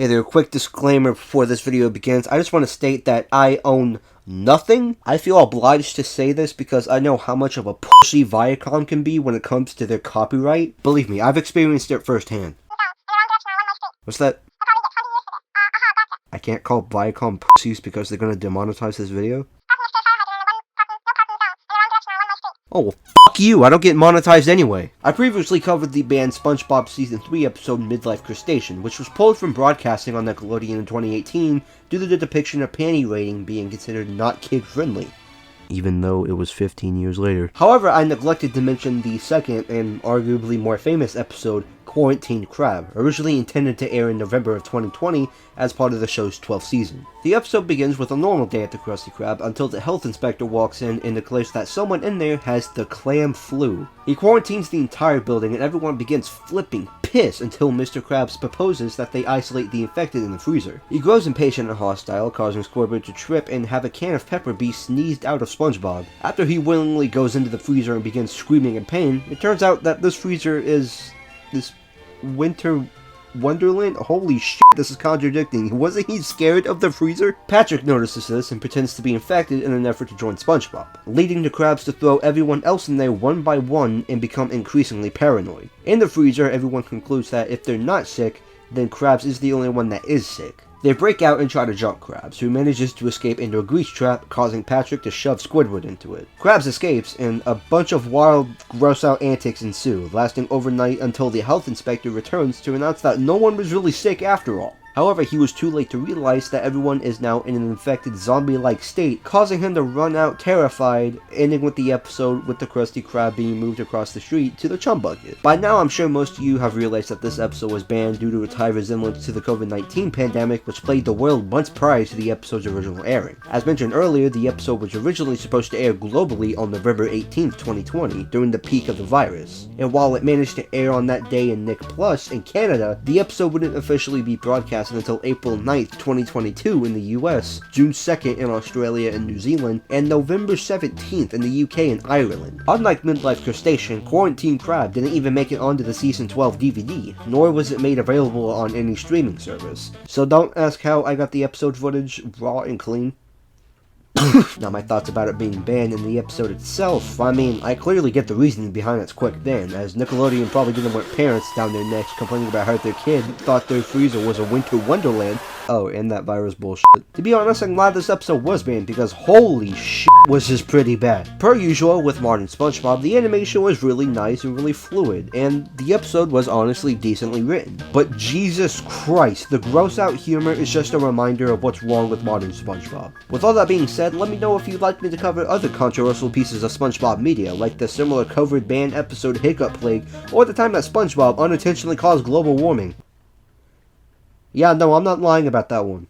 Hey there, quick disclaimer before this video begins. I just want to state that I own nothing. I feel obliged to say this because I know how much of a pussy Viacom can be when it comes to their copyright. Believe me, I've experienced it firsthand. What's that? I can't call Viacom pussies because they're gonna demonetize this video? Oh, well, fuck you, I don't get monetized anyway. I previously covered the band SpongeBob Season 3 episode Midlife Crustacean, which was pulled from broadcasting on Nickelodeon in 2018 due to the depiction of panty rating being considered not kid-friendly, even though it was 15 years later. However, I neglected to mention the second and arguably more famous episode, Quarantine Crab, originally intended to air in November of 2020 as part of the show's 12th season. The episode begins with a normal day at the Krusty Krab until the health inspector walks in and declares that someone in there has the clam flu. He quarantines the entire building and everyone begins flipping piss until Mr. Krabs proposes that they isolate the infected in the freezer. He grows impatient and hostile, causing Squidward to trip and have a can of pepper be sneezed out of SpongeBob. After he willingly goes into the freezer and begins screaming in pain, it turns out that this freezer is this winter wonderland? Holy shit, this is contradicting. Wasn't he scared of the freezer? Patrick notices this and pretends to be infected in an effort to join SpongeBob, leading the Krabs to throw everyone else in there one by one and become increasingly paranoid. In the freezer, everyone concludes that if they're not sick, then Krabs is the only one that is sick. They break out and try to jump Krabs, who manages to escape into a grease trap, causing Patrick to shove Squidward into it. Krabs escapes, and a bunch of wild, gross-out antics ensue, lasting overnight until the health inspector returns to announce that no one was really sick after all. However, he was too late to realize that everyone is now in an infected zombie-like state, causing him to run out terrified, ending with the episode with the Krusty Krab being moved across the street to the chum bucket. By now, I'm sure most of you have realized that this episode was banned due to its high resemblance to the COVID-19 pandemic, which plagued the world months prior to the episode's original airing. As mentioned earlier, the episode was originally supposed to air globally on November 18th, 2020, during the peak of the virus. And while it managed to air on that day in Nick Plus in Canada, the episode wouldn't officially be broadcast until April 9th, 2022 in the US, June 2nd in Australia and New Zealand, and November 17th in the UK and Ireland. Unlike Midlife Crustacean, Quarantine Crab didn't even make it onto the Season 12 DVD, nor was it made available on any streaming service. So don't ask how I got the episode footage raw and clean. Now my thoughts about it being banned in the episode itself. I mean, I clearly get the reasoning behind its quick ban, as Nickelodeon probably didn't want parents down their necks complaining about how their kid thought their freezer was a winter wonderland. Oh, and that virus bullshit. To be honest, I'm glad this episode was banned because holy shit was this pretty bad. Per usual with modern SpongeBob, the animation was really nice and really fluid, and the episode was honestly decently written. But Jesus Christ, the gross out humor is just a reminder of what's wrong with modern SpongeBob. With all that being said, let me know if you'd like me to cover other controversial pieces of SpongeBob media, like the similar covered banned episode Hiccup Plague, or the time that SpongeBob unintentionally caused global warming. Yeah, no, I'm not lying about that one.